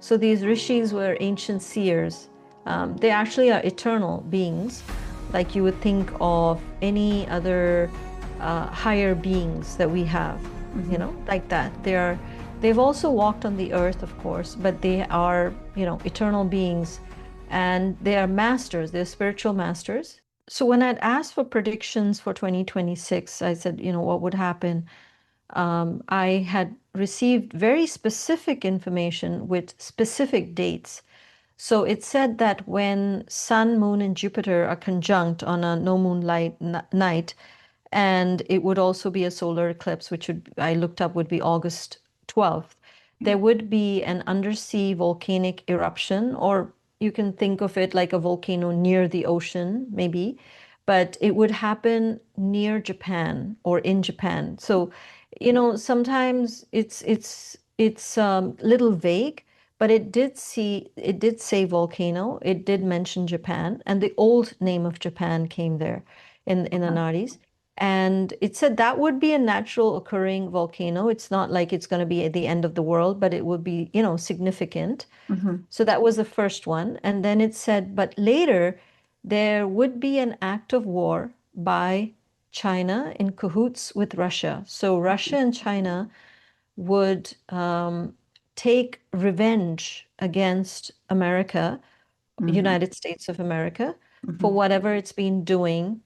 So these rishis were ancient seers. They actually are eternal beings, like you would think of any other higher beings that we have, you know, like that. They've also walked on the earth, of course, but they are, you know, eternal beings, and they are masters, they're spiritual masters. So when I'd asked for predictions for 2026, I said, you know, what would happen? I had received very specific information with specific dates. So it said that when Sun, Moon, and Jupiter are conjunct on a no moonlight night, and it would also be a solar eclipse, which I looked up would be August 12th, there would be an undersea volcanic eruption, or you can think of it like a volcano near the ocean, maybe, but it would happen near Japan or in Japan. So, you know, sometimes it's little vague, but it did say volcano. It did mention Japan, and the old name of Japan came there in the Nadis. And it said that would be a natural occurring volcano. It's not like it's going to be at the end of the world, but it would be, you know, significant. So that was the first one. And then it said, but later there would be an act of war by China in cahoots with Russia. So Russia and China would take revenge against America, United States of America, for whatever it's been doing,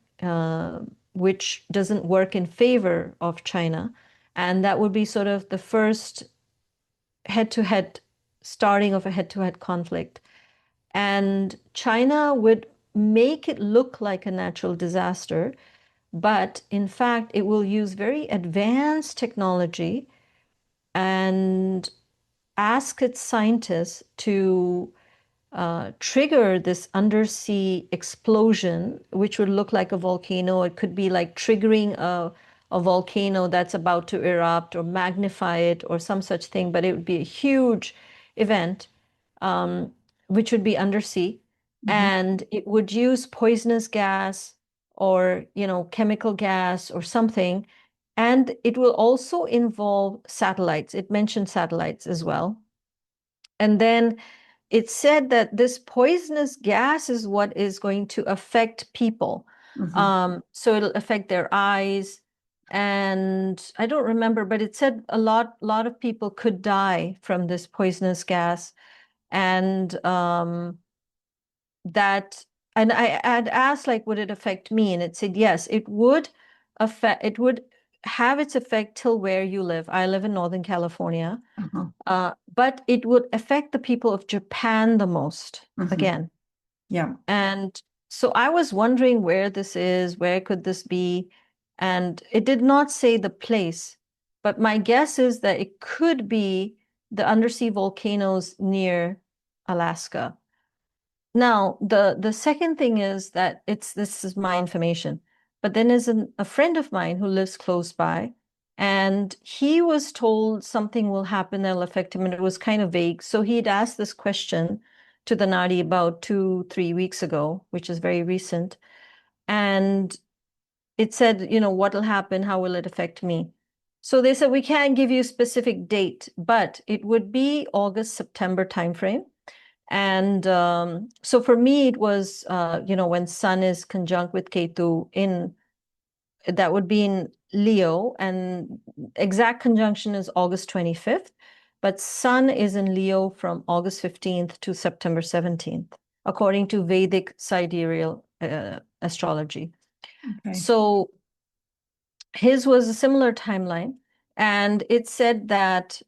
which doesn't work in favor of China. And that would be sort of the first head-to-head starting of a head-to-head conflict. And China would make it look like a natural disaster, but in fact, it will use very advanced technology and ask its scientists to trigger this undersea explosion, which would look like a volcano. It could be like triggering a volcano that's about to erupt, or magnify it, or some such thing, but it would be a huge event, which would be undersea. And it would use poisonous gas or, you know, chemical gas or something. And it will also involve satellites. It mentioned satellites as well. And then it said that this poisonous gas is what is going to affect people. So it'll affect their eyes. And I don't remember, but it said a lot of people could die from this poisonous gas. And that, and I had asked, like, would it affect me? And it said, yes, it would have its effect till where you live. I live in Northern California. But it would affect the people of Japan the most again. Yeah. And so I was wondering where this is, where could this be? And it did not say the place, but my guess is that it could be the undersea volcanoes near Alaska. Now, the second thing is that this is my information, but then there's a friend of mine who lives close by, and he was told something will happen that'll affect him, and it was kind of vague. So he'd asked this question to the Naadi about 2, 3 weeks ago, which is very recent. And it said, you know, what will happen? How will it affect me? So they said, we can't give you a specific date, but it would be August, September timeframe. And so for me, it was, you know, when Sun is conjunct with Ketu that would be in Leo, and exact conjunction is August 25th, but Sun is in Leo from August 15th to September 17th, according to Vedic sidereal astrology. So his was a similar timeline, and it said that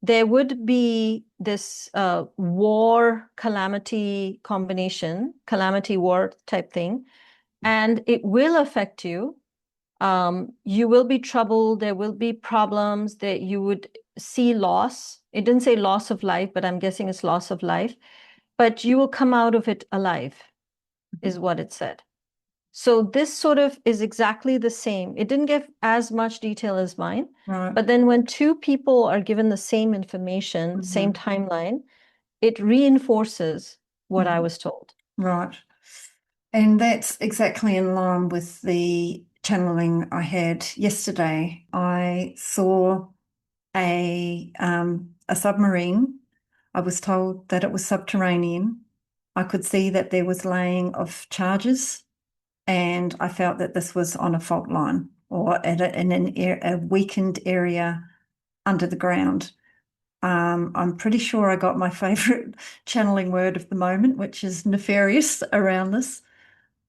there would be this war calamity combination, calamity war type thing, and it will affect you. You will be troubled. There will be problems that you would see loss. It didn't say loss of life, but I'm guessing it's loss of life. But you will come out of it alive, is what it said. So this sort of is exactly the same. It didn't give as much detail as mine, but then when two people are given the same information, same timeline, it reinforces what I was told. Right. And that's exactly in line with the channeling I had yesterday. I saw a submarine I was told that it was subterranean. I could see that there was laying of charges, and I felt that this was on a fault line or in a weakened area under the ground. I'm pretty sure I got my favorite channeling word of the moment, which is nefarious around this.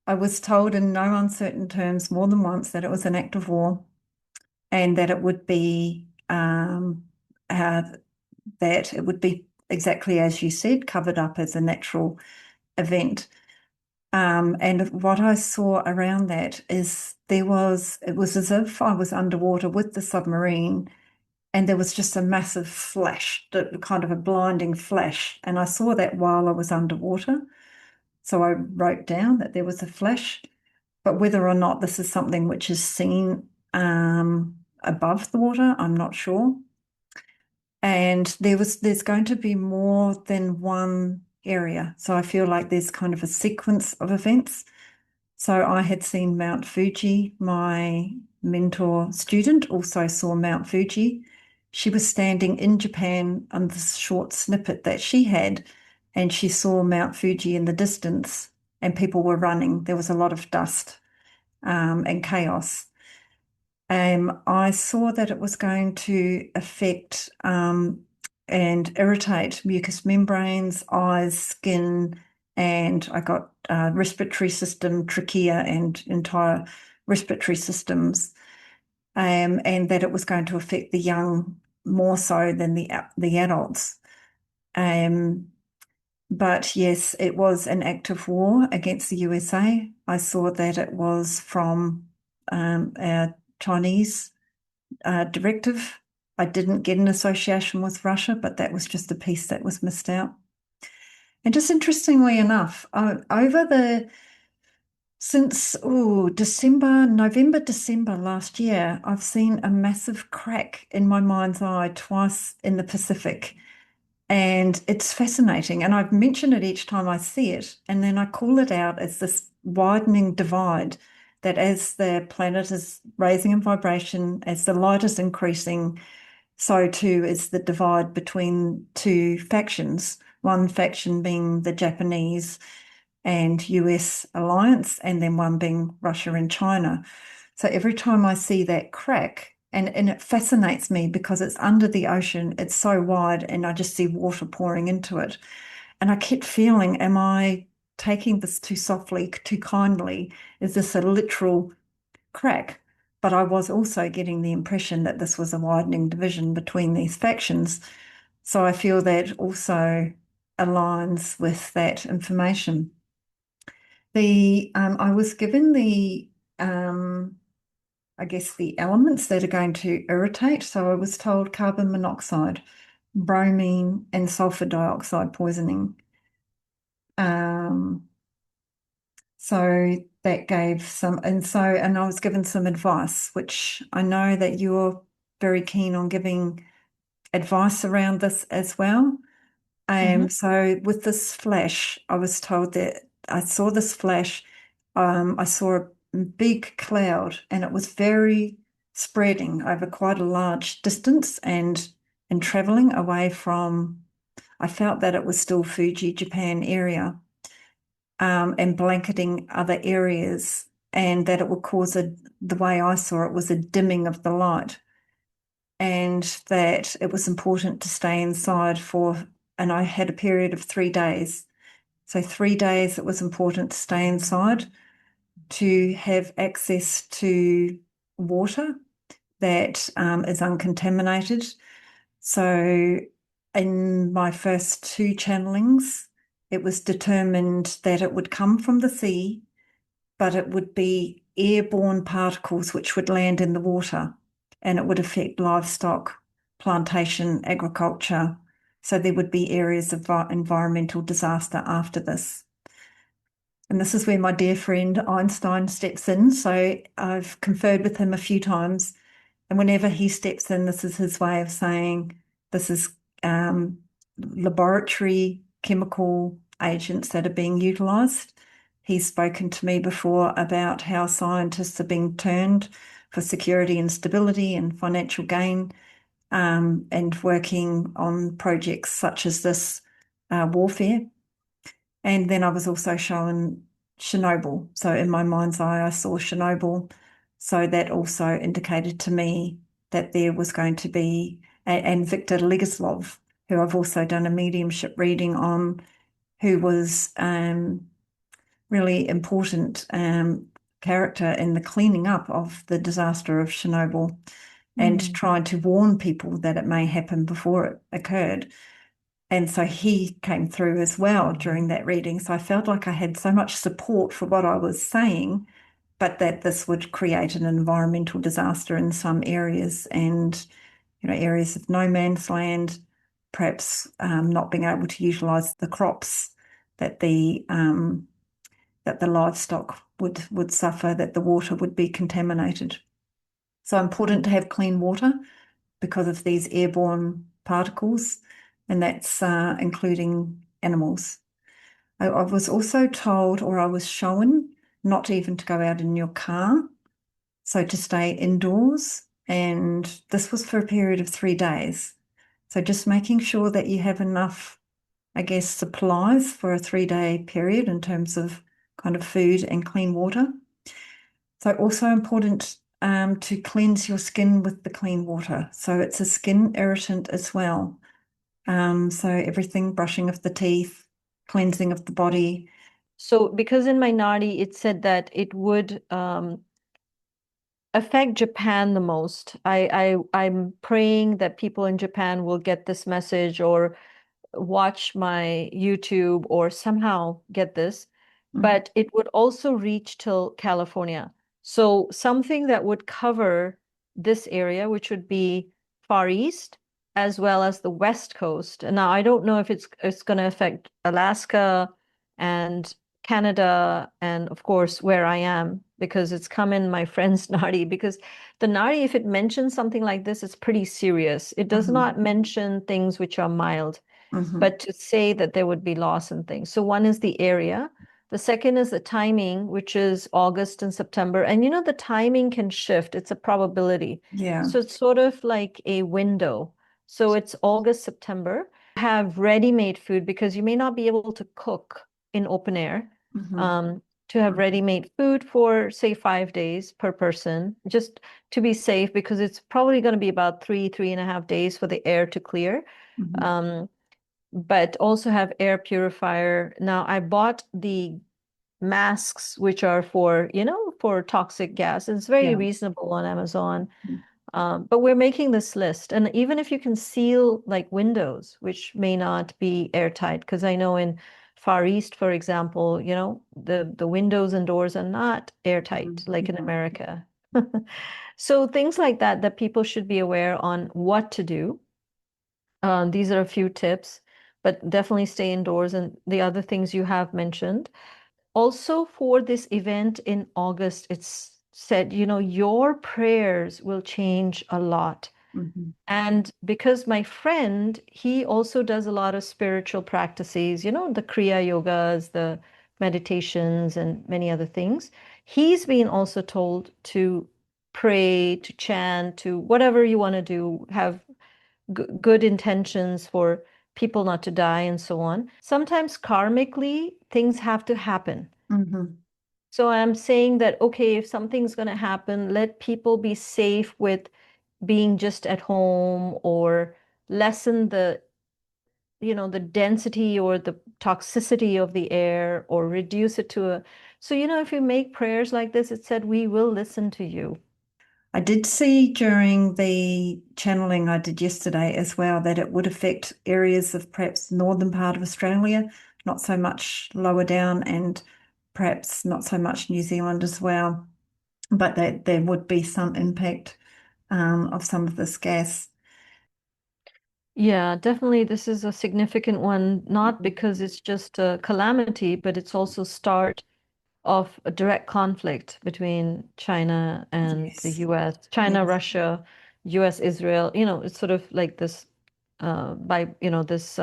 I was told in no uncertain terms more than once that it was an act of war and that it would be exactly as you said, covered up as a natural event. And what I saw around that is it was as if I was underwater with the submarine and there was just a massive flash, kind of a blinding flash. And I saw that while I was underwater. So I wrote down that there was a flash, but whether or not this is something which is seen above the water, I'm not sure. And there's going to be more than one area. So I feel like there's kind of a sequence of events. So I had seen Mount Fuji. My mentor student also saw Mount Fuji. She was standing in Japan on this short snippet that she had, and she saw Mount Fuji in the distance, and people were running. There was a lot of dust and chaos. I saw that it was going to affect and irritate mucous membranes, eyes, skin, and I got respiratory system, trachea, and entire respiratory systems, and that it was going to affect the young more so than the adults. But yes, it was an act of war against the USA. I saw that it was from our Chinese directive. I didn't get an association with Russia, but that was just a piece that was missed out. And just interestingly enough, since November, December last year, I've seen a massive crack in my mind's eye twice in the Pacific. And it's fascinating. And I've mentioned it each time I see it. And then I call it out as this widening divide that as the planet is raising in vibration, as the light is increasing, so too is the divide between two factions, one faction being the Japanese and US alliance, and then one being Russia and China. So every time I see that crack, and it fascinates me because it's under the ocean, it's so wide, and I just see water pouring into it. And I kept feeling, am I taking this too softly, too kindly? Is this a literal crack? But I was also getting the impression that this was a widening division between these factions. So I feel that also aligns with that information. I was given I guess the elements that are going to irritate. So I was told carbon monoxide, bromine, and sulfur dioxide poisoning. So that gave and I was given some advice, which I know that you're very keen on giving advice around this as well. So with this flash, I was told that I saw this flash. I saw a big cloud, and it was very spreading over quite a large distance, and traveling away from. I felt that it was still Fuji, Japan area, and blanketing other areas, and that it would cause the way I saw it was a dimming of the light, and that it was important to stay inside and I had a period of 3 days. So 3 days it was important to stay inside, to have access to water that is uncontaminated. So in my first two channelings, it was determined that it would come from the sea, but it would be airborne particles which would land in the water, and it would affect livestock, plantation, agriculture. So there would be areas of environmental disaster after this. And this is where my dear friend Einstein steps in. So I've conferred with him a few times, and whenever he steps in, this is his way of saying this is laboratory chemical agents that are being utilised. He's spoken to me before about how scientists are being turned for security and stability and financial gain. and working on projects such as this warfare. And then I was also shown Chernobyl. So in my mind's eye, I saw Chernobyl. So that also indicated to me that there was going to be, and Victor Legislov, who I've also done a mediumship reading on, who was really important character in the cleaning up of the disaster of Chernobyl and trying to warn people that it may happen before it occurred. And so he came through as well during that reading. So I felt like I had so much support for what I was saying, but that this would create an environmental disaster in some areas and, areas of no man's land, perhaps not being able to utilize the crops that the livestock would suffer, that the water would be contaminated. So important to have clean water because of these airborne particles, and that's including animals. I was also told, or I was shown, not even to go out in your car, so to stay indoors. And this was for a period of 3 days. So just making sure that you have enough, I guess, supplies for a 3-day period in terms of kind of food and clean water. So also important to cleanse your skin with the clean water. So it's a skin irritant as well. So everything, brushing of the teeth, cleansing of the body. So because in my Naadi, it said that it would affect Japan the most. I'm praying that people in Japan will get this message or watch my YouTube or somehow get this, but it would also reach till California. So something that would cover this area, which would be Far East as well as the West Coast. And now I don't know if it's going to affect Alaska and Canada and of course where I am because it's come in my friend's Nadi because the Nadi, if it mentions something like this, it's pretty serious. It does not mention things which are mild but to say that there would be loss and things. So one is the area. The second is the timing, which is August and September. And the timing can shift. It's a probability. Yeah. So it's sort of like a window. So it's August, September. Have ready-made food because you may not be able to cook in open air. To have ready-made food for, say, 5 days per person, just to be safe because it's probably going to be about 3.5 days for the air to clear. But also have air purifier. Now I bought the masks, which are for toxic gas. It's very reasonable on Amazon. But we're making this list. And even if you can seal like windows, which may not be airtight, because I know in Far East, for example, the windows and doors are not airtight like in America. So things like that people should be aware on what to do. These are a few tips, but definitely stay indoors and the other things you have mentioned. Also, for this event in August, it's said, your prayers will change a lot. And because my friend, he also does a lot of spiritual practices, the Kriya yogas, the meditations, and many other things. He's been also told to pray, to chant, to whatever you want to do, have good intentions for people not to die and so on. Sometimes karmically, things have to happen. So I'm saying that, okay, if something's going to happen, let people be safe with being just at home or lessen the density or the toxicity of the air or reduce it to a. So, if you make prayers like this, it said, we will listen to you. I did see during the channeling I did yesterday as well that it would affect areas of perhaps northern part of Australia, not so much lower down, and perhaps not so much New Zealand as well, but that there would be some impact of some of this gas. Yeah, definitely. This is a significant one, not because it's just a calamity, but it's also start of a direct conflict between China and the Yes. US, China, Yes. Russia, US, Israel. It's sort of like this this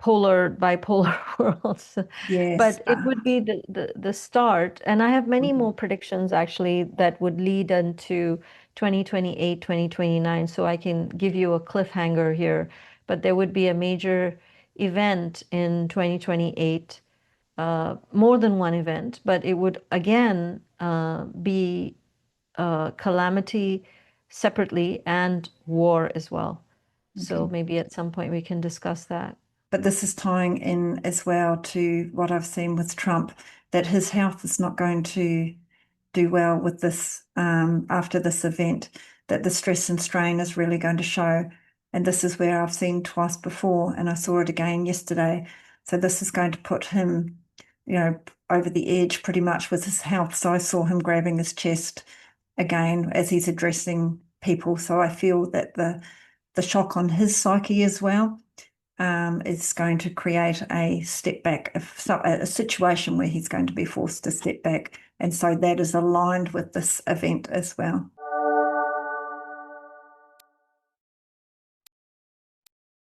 bipolar worlds. Yes. But it would be the start, and I have many more predictions actually that would lead into 2028, 2029. So I can give you a cliffhanger here, but there would be a major event in 2028, more than one event, but it would again be calamity separately and war as well. So Okay. maybe at some point we can discuss that. But this is tying in as well to what I've seen with Trump, that his health is not going to do well with this after this event, that the stress and strain is really going to show. And this is where I've seen twice before, and I saw it again yesterday. So this is going to put him, over the edge pretty much with his health. So I saw him grabbing his chest again as he's addressing people. So I feel that the shock on his psyche as well is going to create a step back, a situation where he's going to be forced to step back. And so that is aligned with this event as well.